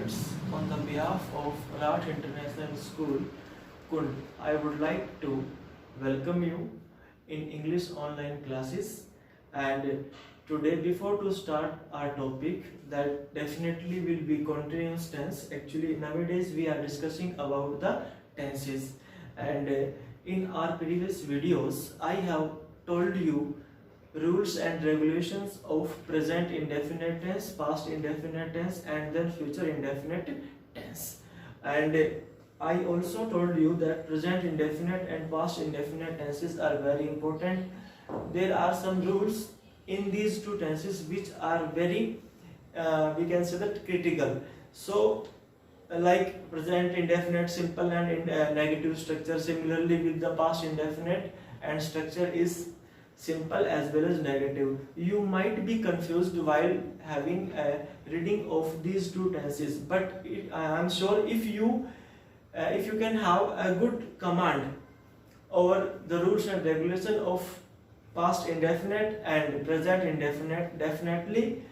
students, on the behalf of Rath International School, Kund, I would like to welcome you in English online classes. And today, before to start our topic, that definitely will be continuous tense. Actually, nowadays we are discussing about the tenses, and in our previous videos, I have told you rules and regulations of present indefinite tense, past indefinite tense, and then future indefinite tense. And I also told you that present indefinite and past indefinite tenses are very important. There are some rules in these two tenses which are very we can say that critical. So like present indefinite simple and negative structure, similarly with the past indefinite, and structure is simple as well as negative. You might be confused while having a reading of these two tenses, but I am sure if you can have a good command over the rules and regulation of past indefinite and present indefinite, definitely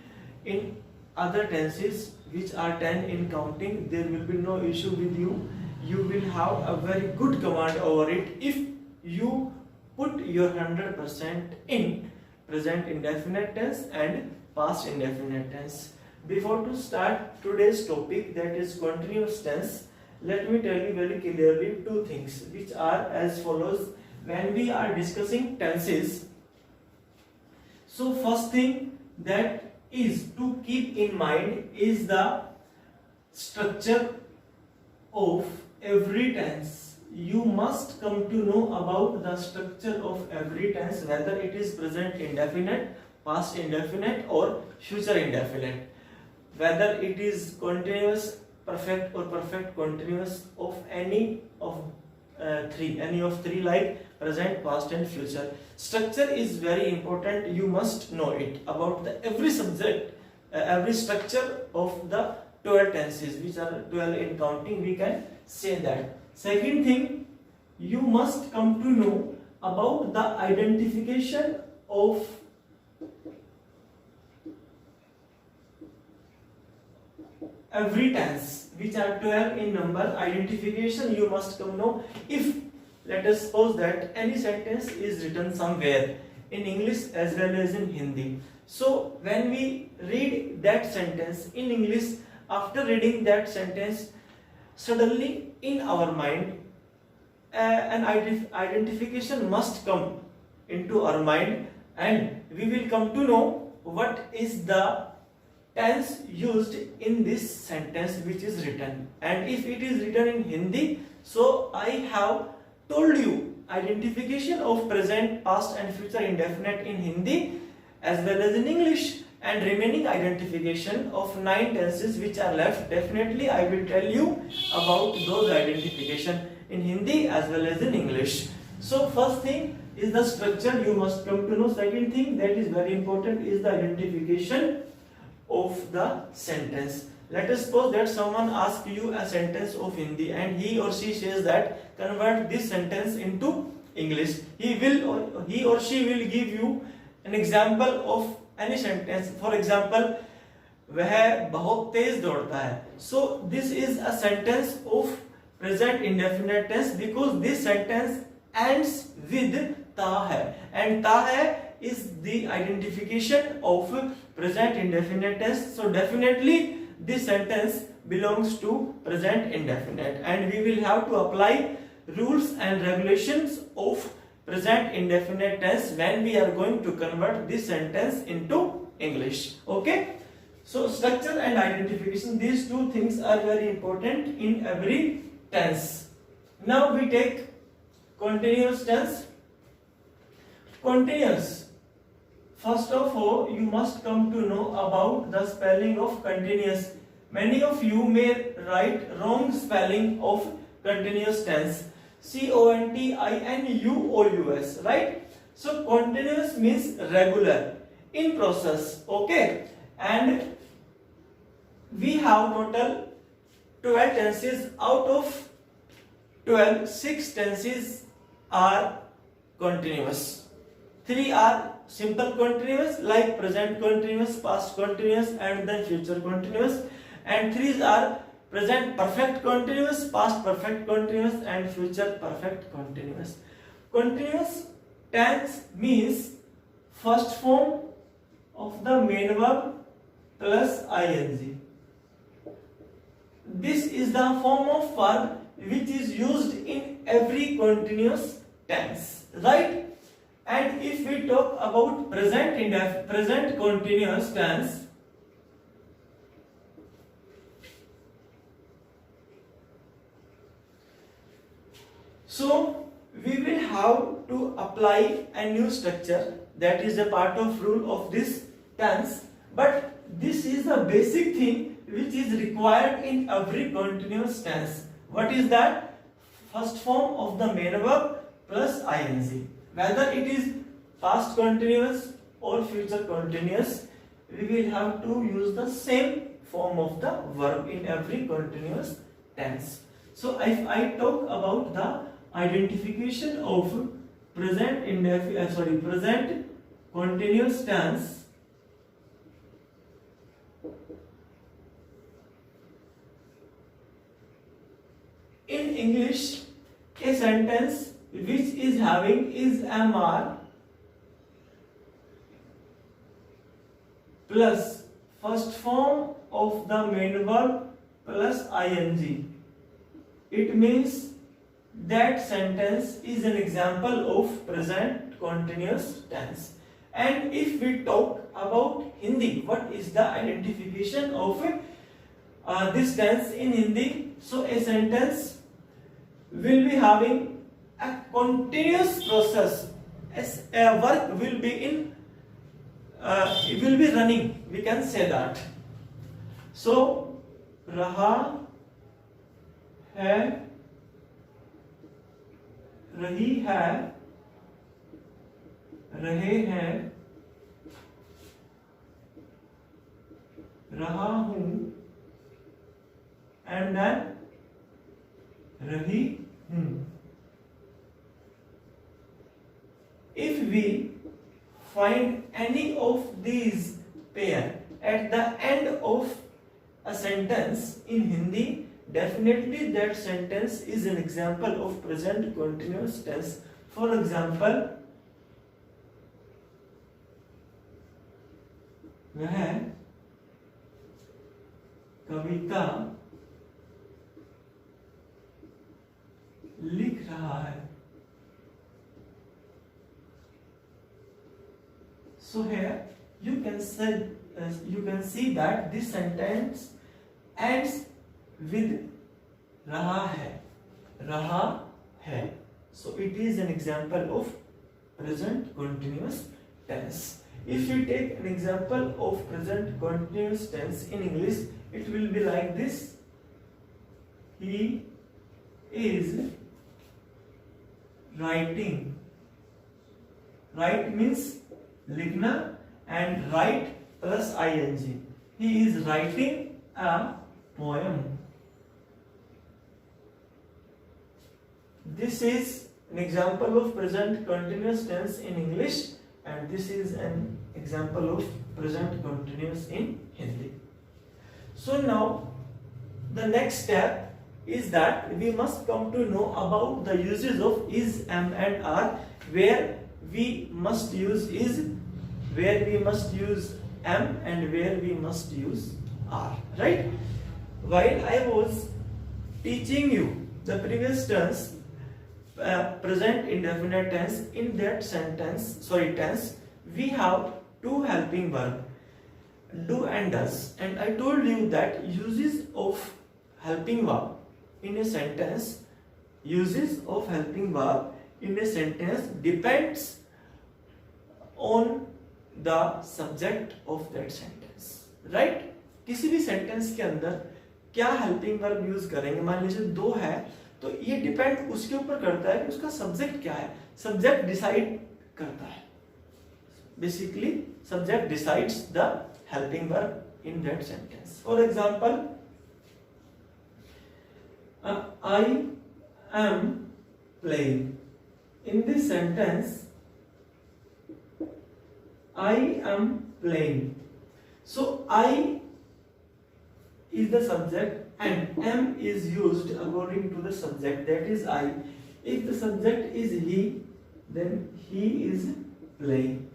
in other tenses which are 10 in counting, there will be no issue with you. You will have a very good command over it if you put your 100% in present indefinite tense and past indefinite tense. Before to start today's topic, that is continuous tense, let me tell you very clearly two things which are as follows when we are discussing tenses. So first thing that is to keep in mind is the structure of every tense. You must come to know about the structure of every tense, whether it is present indefinite, past indefinite, or future indefinite, whether it is continuous, perfect, or perfect continuous of any of three, like present, past, and future. Structure is very important. You must know it about the every subject, every structure of the 12 tenses, which are 12 in counting. We can say that. Second thing, you must come to know about the identification of every tense, which are 12 in number. Identification you must come know. If let us suppose that any sentence is written somewhere in English as well as in Hindi, so when we read that sentence in English, after reading that sentence, suddenly in our mind an identification must come into our mind, and we will come to know what is the tense used in this sentence which is written. And if it is written in Hindi, so I have told you identification of present, past, and future indefinite in Hindi as well as in English, and remaining identification of 9 tenses which are left, definitely I will tell you about those identification in Hindi as well as in English. So first thing is the structure you must come to know. Second thing that is very important is the identification of the sentence. Let us suppose that someone asks you a sentence of Hindi and he or she says that convert this sentence into English. He or she will give you an example of any sentence. For example, वह बहुत तेज दौड़ता है. So this is a sentence of present indefinite tense because this sentence ends with ta hai, and ta hai is the identification of present indefinite tense. So definitely this sentence belongs to present indefinite, and we will have to apply rules and regulations of present indefinite tense when we are going to convert this sentence into English. Okay, so structure and identification, these two things are very important in every tense. Now we take continuous tense. Continuous, first of all, you must come to know about the spelling of continuous. Many of you may write wrong spelling of continuous tense, continuous, right? So continuous means regular, in process. Okay, and we have total 12 tenses. Out of 12, 6 tenses are continuous, 3 are simple continuous like present continuous, past continuous, and then future continuous, and these are present perfect continuous, past perfect continuous, and future perfect continuous. Continuous tense means first form of the main verb plus ing. This is the form of verb which is used in every continuous tense, right? And if we talk about present continuous tense, so we will have to apply a new structure that is a part of rule of this tense, but this is the basic thing which is required in every continuous tense. What is that? First form of the main verb plus ing. Whether it is past continuous or future continuous, we will have to use the same form of the verb in every continuous tense. So if I talk about the identification of present continuous tense, in English, a sentence which is having is MR plus first form of the main verb plus ing. It means that sentence is an example of present continuous tense. And if we talk about Hindi, what is the identification of this tense in Hindi? So a sentence will be having a continuous process, as a work will be in it will be running, we can say that. So रहा है, रही है, रहे हैं, रहा हूं, and then रही हूं. If we find any of these pair at the end of a sentence in Hindi, definitely that sentence is an example of present continuous tense. For example, वह कविता लिख रहा है. So here you can see that this sentence ends with रहा है. So it is an example of present continuous tense. If we take an example of present continuous tense in English, it will be like this: he is writing. Write means लिखना and write plus ing. He is writing a poem. This is an example of present continuous tense in English, and this is an example of present continuous in Hindi. So now the next step is that we must come to know about the uses of is, am and are, where we must use is, where we must use am, and where we must use are, right? While I was teaching you the previous tense, present indefinite tense, in that tense we have two helping verbs, do and does, and I told you that uses of helping verb in a sentence depends on the subject of that sentence, right? किसी भी sentence के अंदर क्या helping verb use करेंगे, मान लीजिए दो है, तो ये डिपेंड उसके ऊपर करता है कि उसका सब्जेक्ट क्या है. सब्जेक्ट डिसाइड करता है, basically subject decides the helping verb in that sentence. For example, I am playing. In this sentence, I am playing. So I is the subject and am is used according to the subject, that is I. If the subject is he, then he is playing.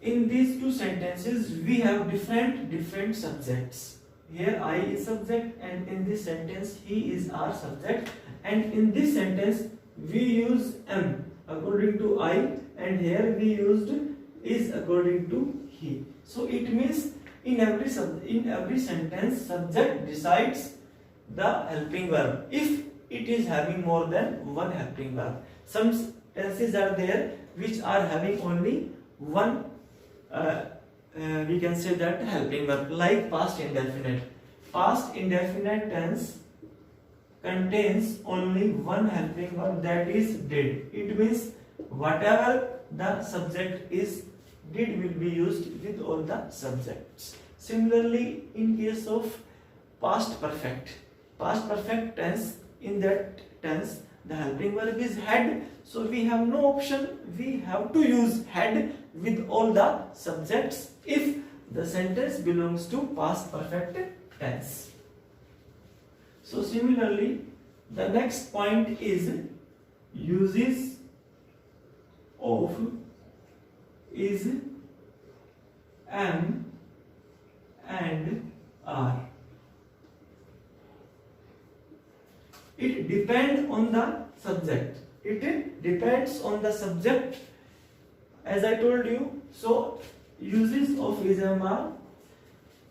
In these two sentences we have different subjects. Here I is subject and in this sentence he is our subject, and in this sentence we use am according to I and here we used is according to he. So it means in every sentence subject decides the helping verb if it is having more than one helping verb. Some tenses are there which are having only one we can say that helping verb, like past indefinite. Past indefinite tense contains only one helping verb, that is did. It means whatever the subject is, did will be used with all the subjects. Similarly, in case of past perfect tense, in that tense the helping verb is had, so we have no option, we have to use had with all the subjects if the sentence belongs to past perfect tense. So similarly, the next point is uses of is, am and are. It depends on the subject. It depends on the subject, as I told you. So uses of is, am, are.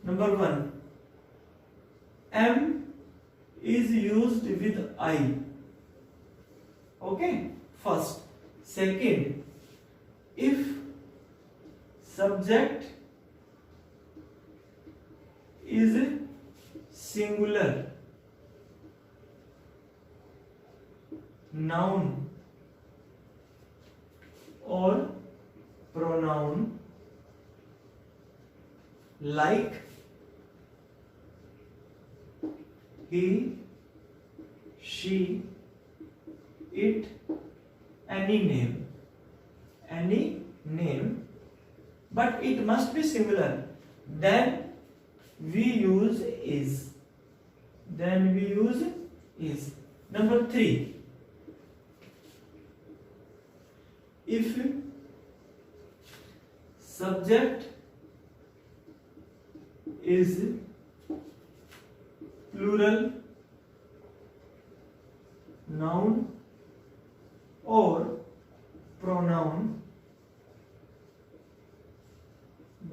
Number one, am is used with I. Okay, first. Second, if subject is singular, noun or pronoun, like he, she, it, any name, but it must be similar, then we use is. Number three, if subject is plural, noun or pronoun,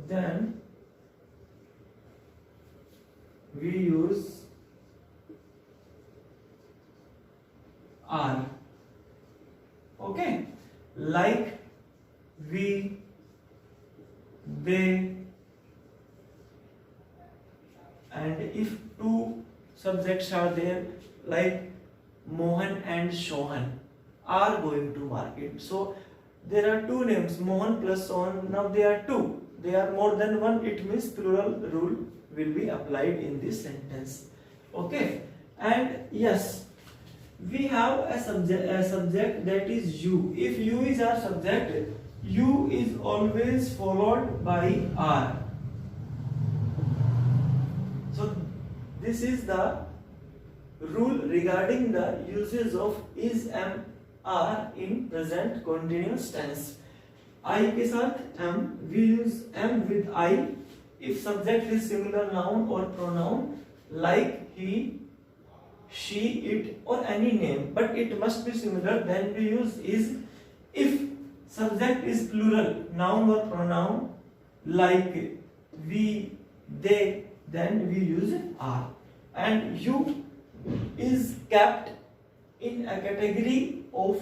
then we use are. Okay, like we, they, and if two subjects are there, like Mohan and Sohan are going to market. So there are two names, Mohan plus Sohan. Now they are two. They are more than one. It means plural rule will be applied in this sentence. Okay. And yes, we have a subject that is you. If you is our subject, you is always followed by are. So this is the rule regarding the uses of is, am, are in present continuous tense. I के साथ am, we use am with I if subject is singular noun or pronoun like he, she, it or any name, but it must be similar, then we use is. If subject is plural noun or pronoun like we, they, then we use are. And you is kept in a category of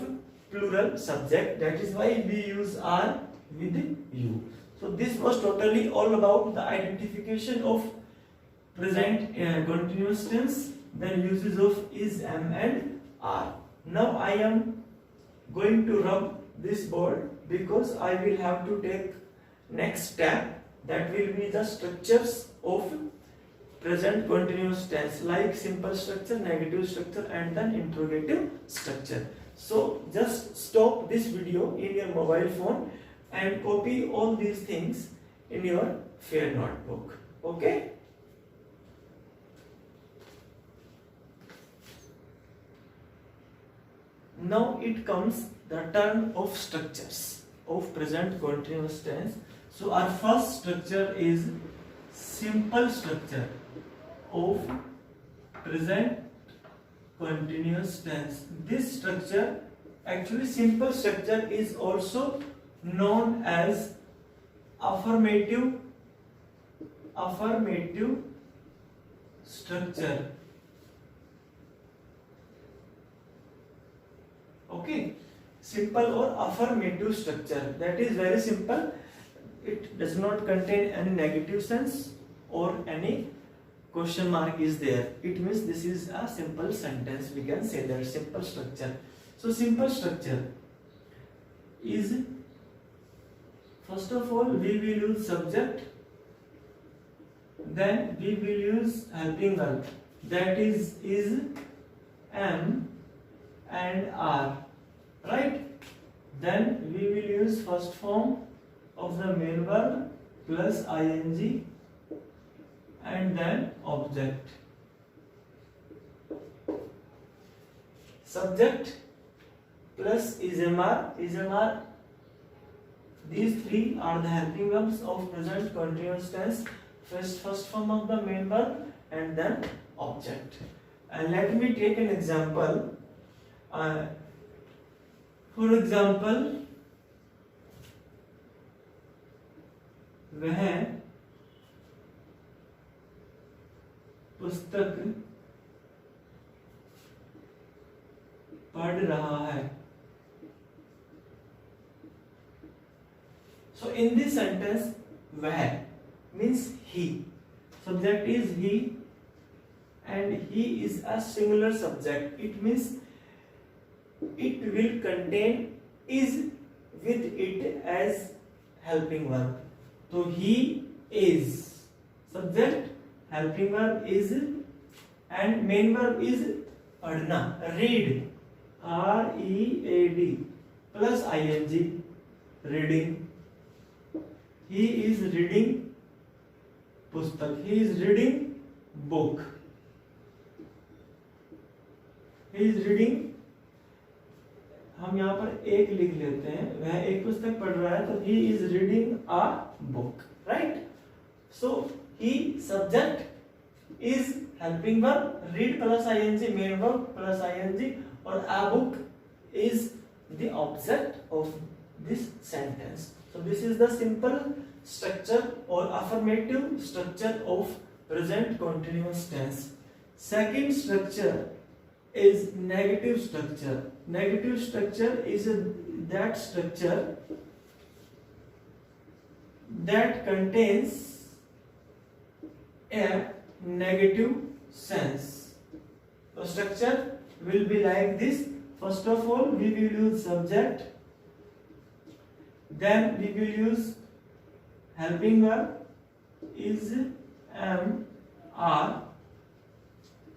plural subject, that is why we use are with you. So this was totally all about the identification of present continuous tense, then uses of is, am and are. Now I am going to rub this board because I will have to take next step, that will be the structures of present continuous tense, like simple structure, negative structure and then interrogative structure. So just stop this video in your mobile phone and copy all these things in your fair notebook. Okay. Now it comes the turn of structures of present continuous tense. So our first structure is simple structure of present continuous tense. This structure, actually simple structure, is also known as affirmative structure. Okay, simple or affirmative structure, that is very simple. It does not contain any negative sense or any question mark is there. It means this is a simple sentence. We can say that simple structure. So simple structure is, first of all, we will use subject, then we will use helping verb, that is, am and are, right? Then we will use first form of the main verb plus ing and then object. Subject plus is-mr, these three are the helping verbs of present continuous tense. First form of the main verb and then object. And let me take an example. For example, वह पुस्तक पढ़ रहा है. So in this sentence, वह means he. Subject is he and he is a singular subject. It means it will contain is with it as helping verb. So he is subject, helping verb is, and main verb is पढ़ना, read, R-E-A-D plus ing, reading. He is reading पुस्तक, he is reading book, he is reading, हम यहाँ पर एक लिख लेते हैं, वह एक पुस्तक पढ़ रहा है, तो he is reading a book, right? So he subject is helping verb, read plus ing, main verb plus ing, और a book is the object of this sentence. So this is the simple structure or affirmative structure of present continuous tense. Second structure is negative structure. Negative structure is that structure that contains a negative sense. The structure will be like this. First of all, we will use subject, then we will use helping verb is, am, are,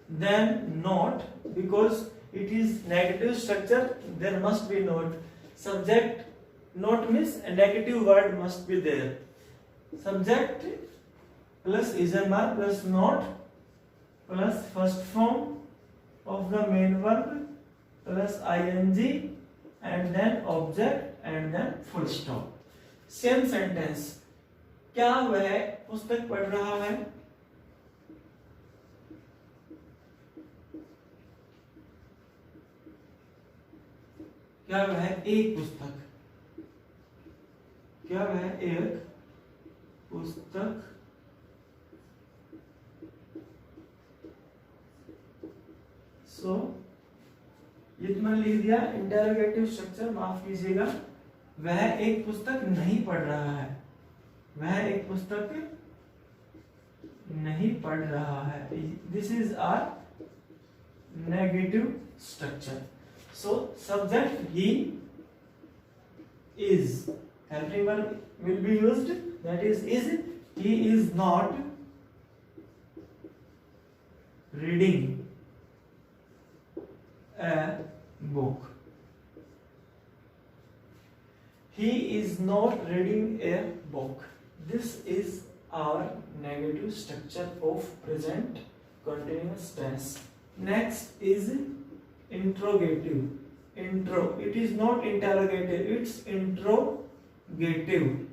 then not, because it is negative structure, there must be not. Subject, not means a negative word must be there. Subject plus is-mr plus not plus first form of the main verb plus ing and then object and then full stop. Same sentence. क्या वह पुस्तक पढ़ रहा है? क्या वह एक पुस्तक, क्या वह एक पुस्तक सो ये तो मैंने लिख दिया इंटरोगेटिव स्ट्रक्चर, माफ कीजिएगा. वह एक पुस्तक नहीं पढ़ रहा है, वह एक पुस्तक नहीं पढ़ रहा है. This is our negative structure. So subject he is, helping verb will be used, that is he is not reading a book. He is not reading a book. This is our negative structure of present continuous tense. Next is interrogative. Intro. It is not interrogative, it's interrogative.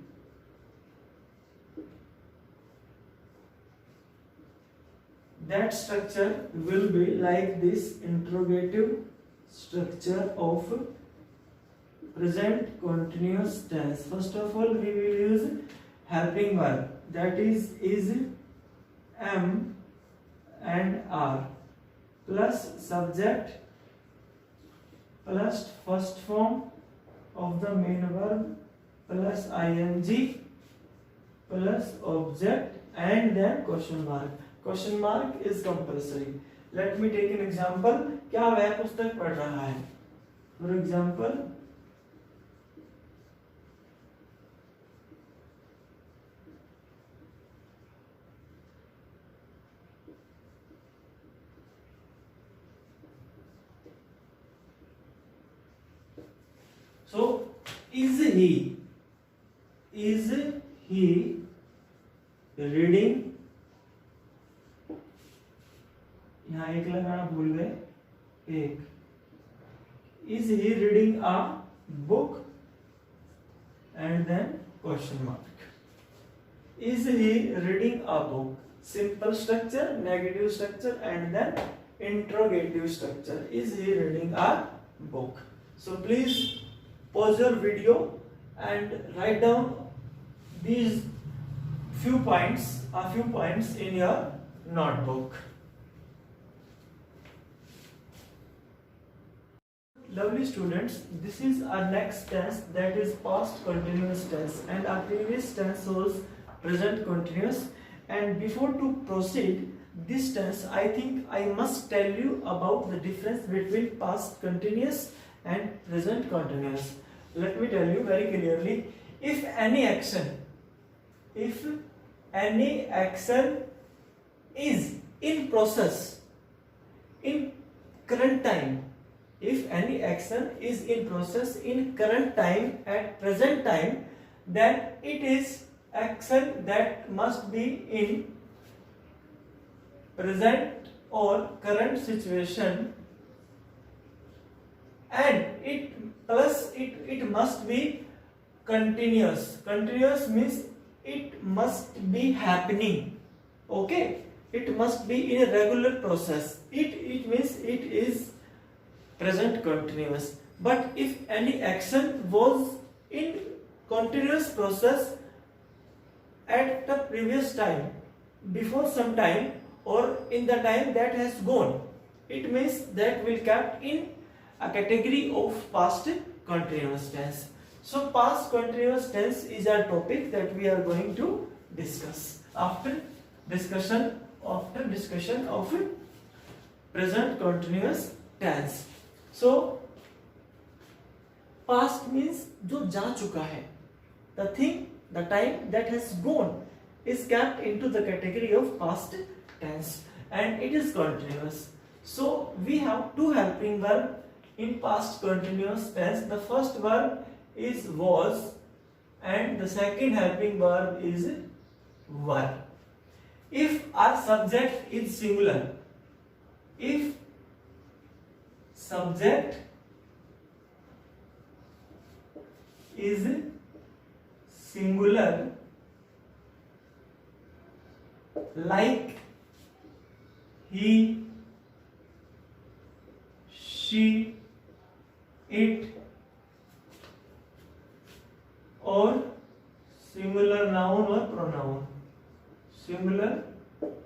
That structure will be like this: interrogative structure of present continuous tense. First of all, we will use helping verb, that is am and are, plus subject plus first form of the main verb plus ing plus object and then question mark. Question mark is compulsory. Let me take an example. क्या वह पुस्तक पढ़ रहा है? For example, so is he reading? यहाँ एक लगाना भूल गए, एक. Is he reading a book? And then question mark. Is he reading a book? Simple structure, negative structure, and then interrogative structure. Is he reading a book? So please pause your video and write down these few points in your notebook. Lovely students, this is our next tense, that is past continuous tense, and our previous tense was present continuous. And before to proceed this tense, I think I must tell you about the difference between past continuous and present continuous. Let me tell you very clearly. If any action is in process in current time, if any action is in process in current time at present time, then it is action that must be in present or current situation, and it must be continuous. Continuous means it must be happening. Okay, it must be in a regular process. It means it is present continuous. But if any action was in continuous process at the previous time, before some time, or in the time that has gone, it means that will kept in a category of past continuous tense. So past continuous tense is a topic that we are going to discuss after discussion of present continuous tense. So past means जो जा चुका है, the thing, the time that has gone is kept into the category of past tense, and it is continuous. So we have two helping verb in past continuous tense. The first verb is was, and the second helping verb is were. If our subject is singular, if subject is singular, like he, she, it, or singular noun or pronoun, singular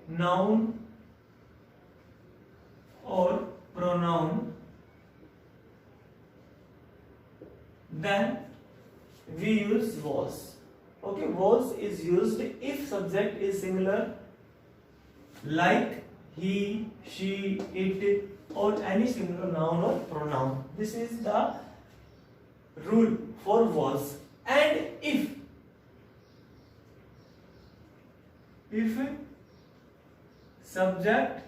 noun or pronoun, then we use was. Okay, was is used if subject is singular, like he, she, it, or any singular noun or pronoun. This is the rule for was. And if subject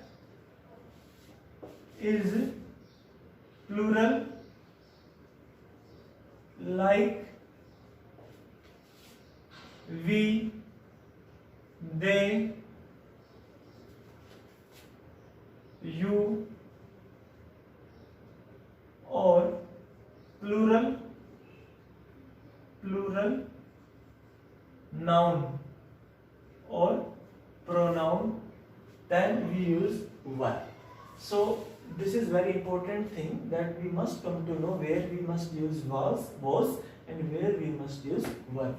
is plural, like we, they, you, or plural noun or pronoun, then we use one. So this is very important thing that we must come to know where we must use was and where we must use one.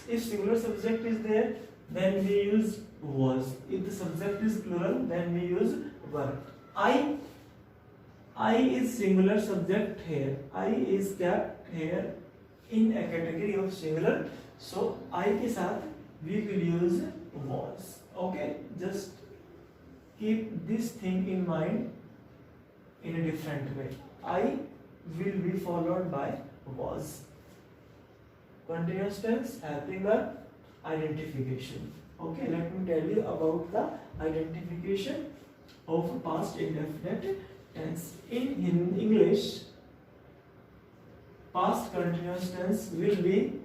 If singular subject is there, then we use was. If the subject is plural, then we use were. I is singular subject here. I is kept here in a category of singular. So I के साथ we will use was. Okay, just keep this thing in mind in a different way. I will be followed by was. Continuous tense helping our identification. Okay, let me tell you about the identification of past indefinite tense. In English, past continuous tense will be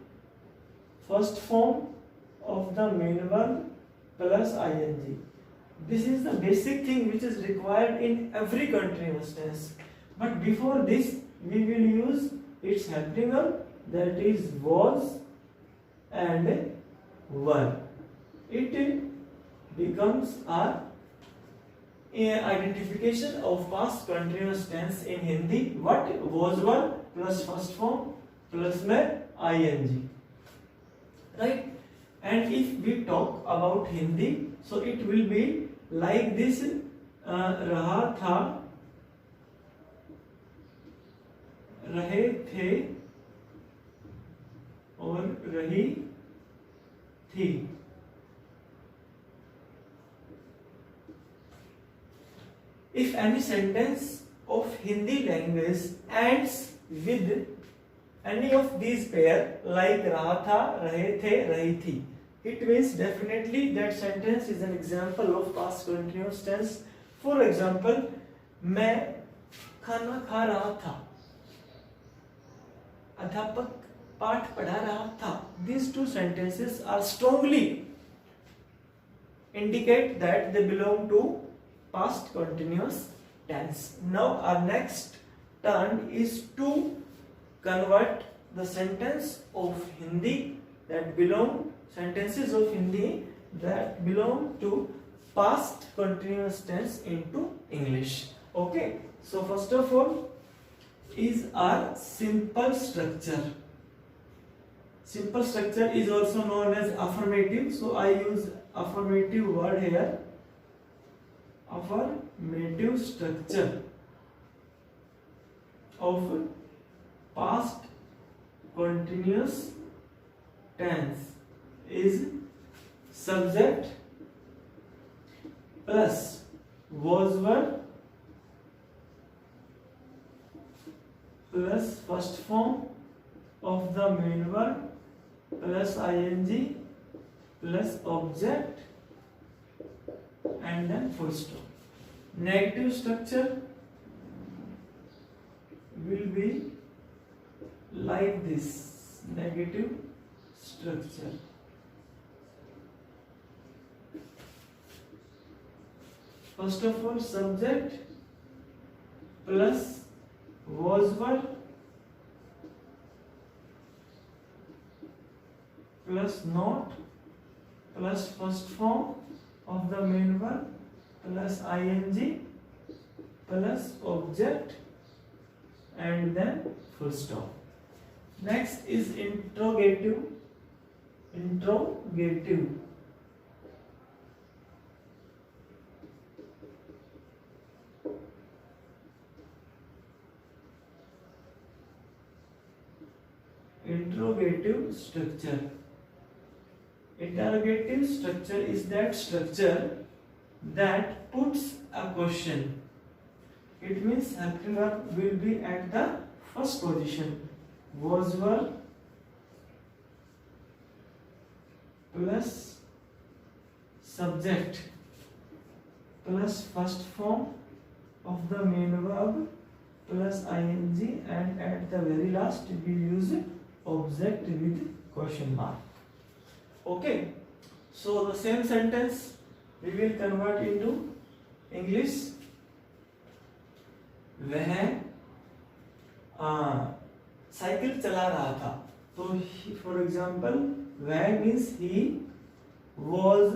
first form of the main verb plus ing. This is the basic thing which is required in every continuous tense. But before this, we will use its helping verb, that is was and were. It becomes our identification of past continuous tense in Hindi. What? Was were plus first form plus में ing. Right? And if we talk about Hindi, so it will be like this: रहा था, रहे थे और रही थी. If any sentence of Hindi language ends with any of these pair like रहा था, रहे थे, रही थी, it means definitely that sentence is an example of past continuous tense. For example, मैं खाना खा रहा था, अध्यापक पाठ पढ़ा रहा था. These two sentences are strongly indicate that they belong to past continuous tense. Now our next turn is to convert the sentence of Hindi that belong sentences of Hindi that belong to past continuous tense into English. Okay, so first of all is our simple structure. Simple structure is also known as affirmative, so I use affirmative word here. Affirmative structure of past continuous tense is subject plus was were plus first form of the main verb plus ing plus object and then full stop. Negative structure will be like this. Negative structure. First of all, subject plus was were plus not plus first form of the main verb plus ing plus object and then full stop. Next is interrogative. Interrogative. Interrogative structure. Interrogative structure is that structure that puts a question. It means helping verb will be at the first position. Was were plus subject plus first form of the main verb plus ing and at the very last we use object with question mark. Okay, So the same sentence we will convert into English. वह cycle चला रहा था, तो for example वह means he was,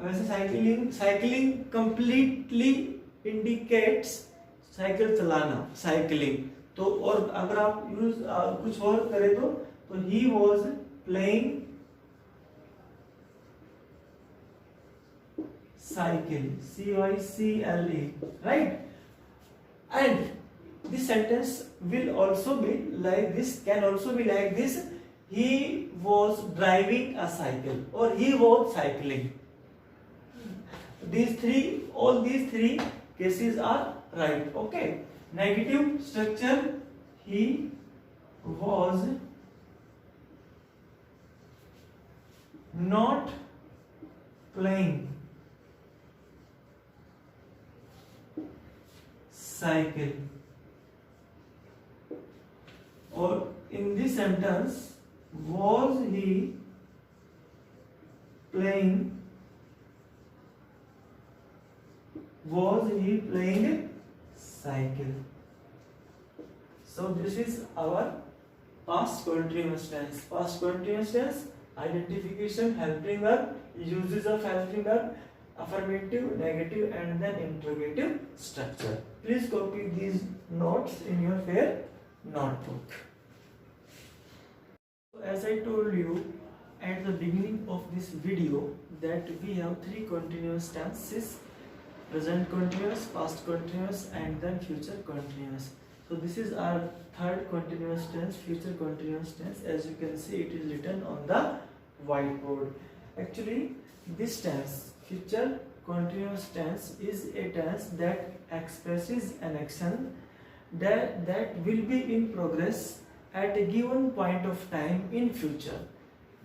वैसे cycling completely indicates cycle चलाना, cycling. तो और अगर आप यूज कुछ और करें तो he was playing cycle, CYCLE, right? And this sentence will also be like this, can also be like this: he was driving a cycle or he was cycling. All these three cases are right. Okay. Negative structure: he was not playing cycle. Or in this sentence, was he playing cycle? So this is our past continuous tense. Past continuous tense: identification, helping verb, uses of helping verb, affirmative, negative, and then interrogative structure. Please copy these notes in your fair notebook. So as I told you at the beginning of this video that we have three continuous tenses: present continuous, past continuous, and then future continuous. So this is our third continuous tense, future continuous tense. As you can see, it is written on the whiteboard. Actually, this tense, future continuous tense, is a tense that expresses an action that will be in progress at a given point of time in future.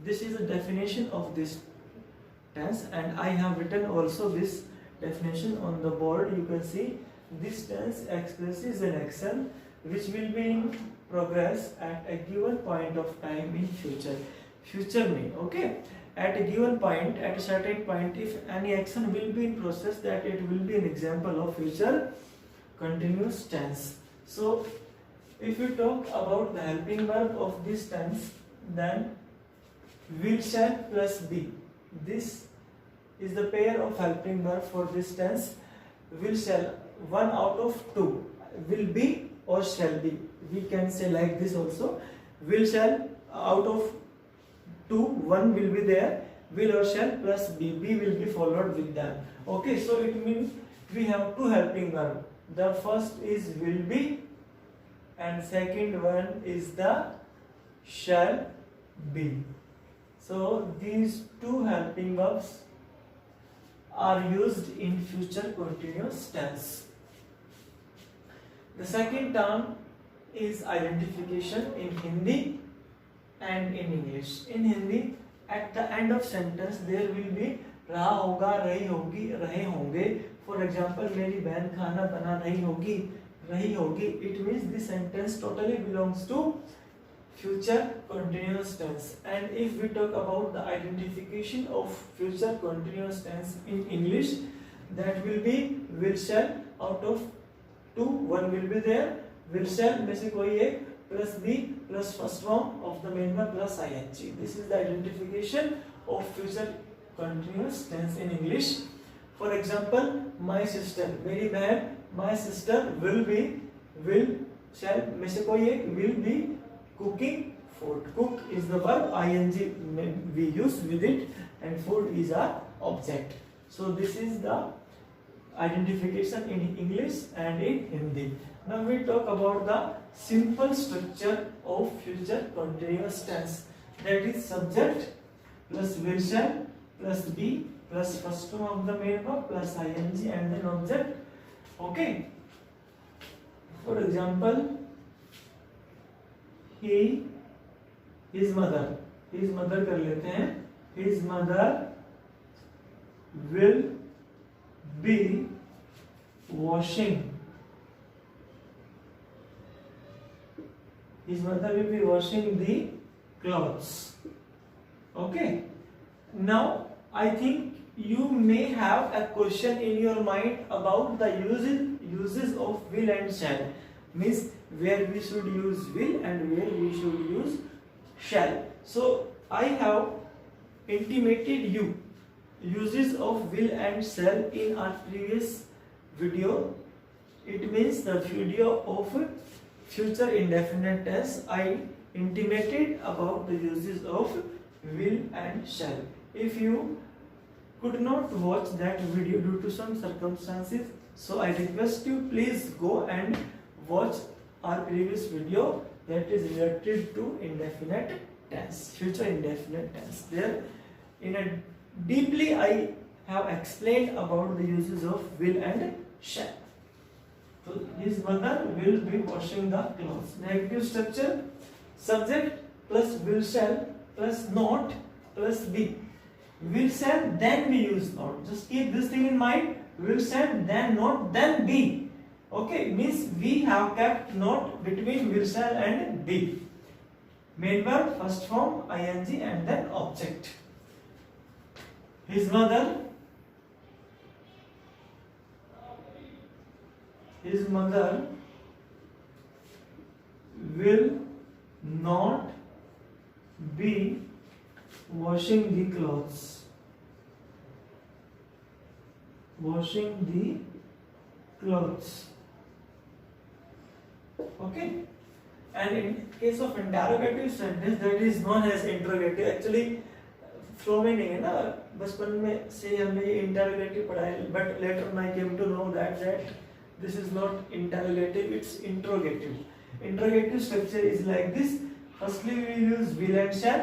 This is a definition of this tense, and I have written also this definition on the board. You can see this tense expresses an action which will be in progress at a given point of time in future. Future में, okay? At a given point, at a certain point, if any action will be in process, that it will be an example of future continuous tense. So if we talk about the helping verb of this tense, then will, shall plus be. This is the pair of helping verb for this tense. Will, shall, one out of two, will be or shall be. We can say like this also: will, shall, out of two, one will be there. Will or shall plus be, be will be followed with them. Okay, so it means we have two helping verb. The first is will be, and second one is the shall be. So these two helping verbs are used in future continuous tense. The second term is identification in Hindi and in English. In Hindi, at the end of sentence there will be रहा होगा, रही होगी, रहे होंगे. For example, मेरी बहन खाना बना रही होगी, रही होगी. It means this sentence totally belongs to future continuous tense. And if we talk about the identification of future continuous tense in English, that will be will, shall, out of two, one will be there. Will, shall में से कोई एक plus be plus first form of the main verb plus ing. This is the identification of future continuous tense in English. For example, my sister, मेरी बहन, my sister will be, will, shall में से कोई एक will be cooking food. Cook is the verb, ing we use with it, and food is our object. So this is the identification in English and in Hindi. Now we talk about the simple structure of future continuous tense. That is subject plus will, shall plus be plus first form of the main verb plus ing and then object. Okay. For example, his mother कर लेते हैं. His mother will be washing. His mother will be washing the clothes. Okay. Now I think you may have a question in your mind about the uses of will and shall, means where we should use will and where we should use shall. So I have intimated you uses of will and shall in our previous video. It means the video of future indefinite tense. I intimated about the uses of will and shall. If you could not watch that video due to some circumstances, so I request you, please go and watch our previous video that is related to indefinite tense, future indefinite tense. There in a deeply I have explained about the uses of will and shall. So his mother will be washing the clothes. Negative structure: subject plus will shall plus not plus be. Will shall, then we use not. Just keep this thing in mind. Will shall, then not, then be. Okay, means we have kept not between will shall and be. Main verb, first form, ing and then object. His mother will not be washing the clothes. Okay. And in case of interrogative sentence, that is known as interrogative. Actually flow में नहीं है ना, बचपन में से हमने ये interrogative पढ़ा है, but later I came to know that this is not interrogative, it's interrogative. Interrogative structure is like this. Firstly we use will and shall,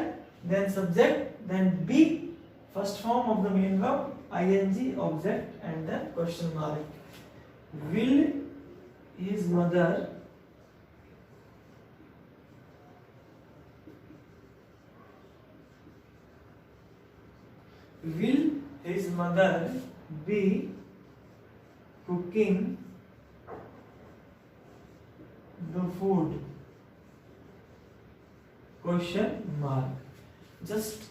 then subject, then be, first form of the main verb, ing, object and then question mark. Will his mother be cooking the food? Question mark. Just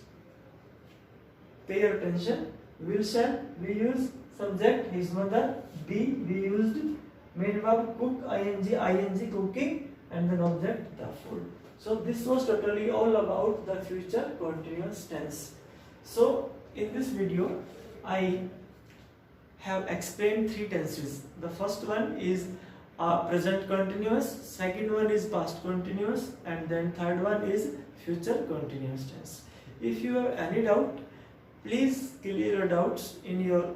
pay attention. Will shall, we use subject his mother. Be, we used main verb cook, ing cooking and then object the food. So this was totally all about the future continuous tense. So in this video I have explained three tenses. The first one is present continuous, second one is past continuous, and then third one is future continuous tense. If you have any doubt, please clear your doubts in your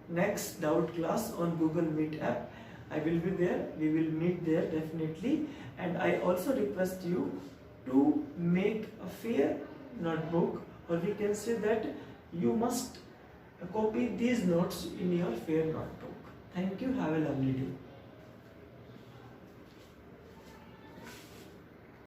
next doubt class on Google Meet app. I will be there, we will meet there definitely. And I also request you to make a fair notebook, or we can say that you must copy these notes in your fair notebook. Thank you, have a lovely day.